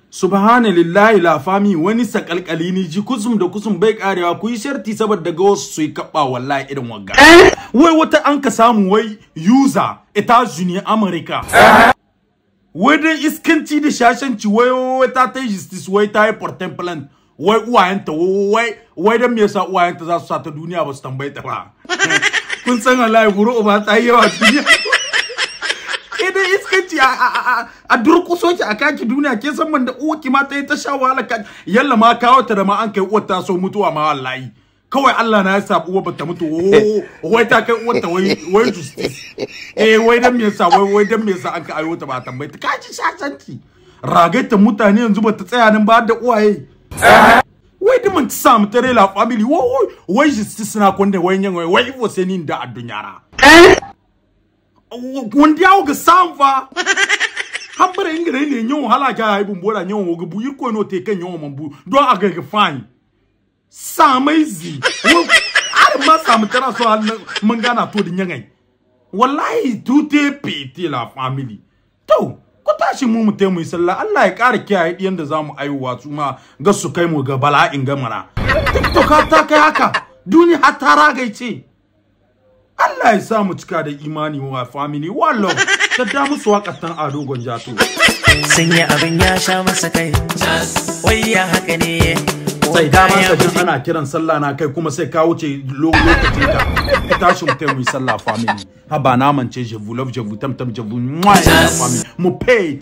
subhanallahi la fami wani sakalkali ni ji kusum da kusum bai karewa ku yi sharti saboda ga wasu su yi kaba wallahi irin wagga wai wata an ka samu wai user Etats-Unis America wai dai iskanci da shashanci wai ta ta justice wai ta yi portent plant wai uwayenta wai dan me yasa uwayenta za su sa ta duniya ba su tambaye ta ba kun san wallahi buru ba ta yi yawa duniya idan iskanci a durkuso ki a kaki duniya ke san man da uwaki ma ta yi ta sha wahala ka yalla ma kawo ta da ma an kai uwar ta so mutuwa ma wallahi kawai Allah na ya sabu uwar bata mutu wai ta kai uwar ta wai justice wai dan me yasa wai dan me yasa an ka ayo ta ba tambaye ta kaji shashanci ragaita mutane yanzu bata tsaya nan ba da uwaye wai da mun samu tare la family wai justice na konde wai nyan wai ifo sai ni da adunyara wanda yawo ga samfa hambara ingire ne nyon hala ga ai bumbola nyon wo gubu yiko no te kan nyon mambu don aga ga fine samaizi ar ma samu tara so mun gana to din yangai wallahi tute pete la family to ku tashi mu tai mu sallah Allah ya kare kiyaye diyan da zamu aiwa su ma ga su kai mu ga bala'in gamara tiktok ta kai haka duniya har ta ragaice Allah ya sa mu cika da imani wa family wallo ta da musu wakatan ado gonjato sanya abin ya sha masa kai wai ya haka ne sai da ma jin ana kiran sallah na kai kuma sai ka wuce lokacin ka tashi mu tai mu sallah family ha ba na mance je vous love je vous tam je vous moi family mu pay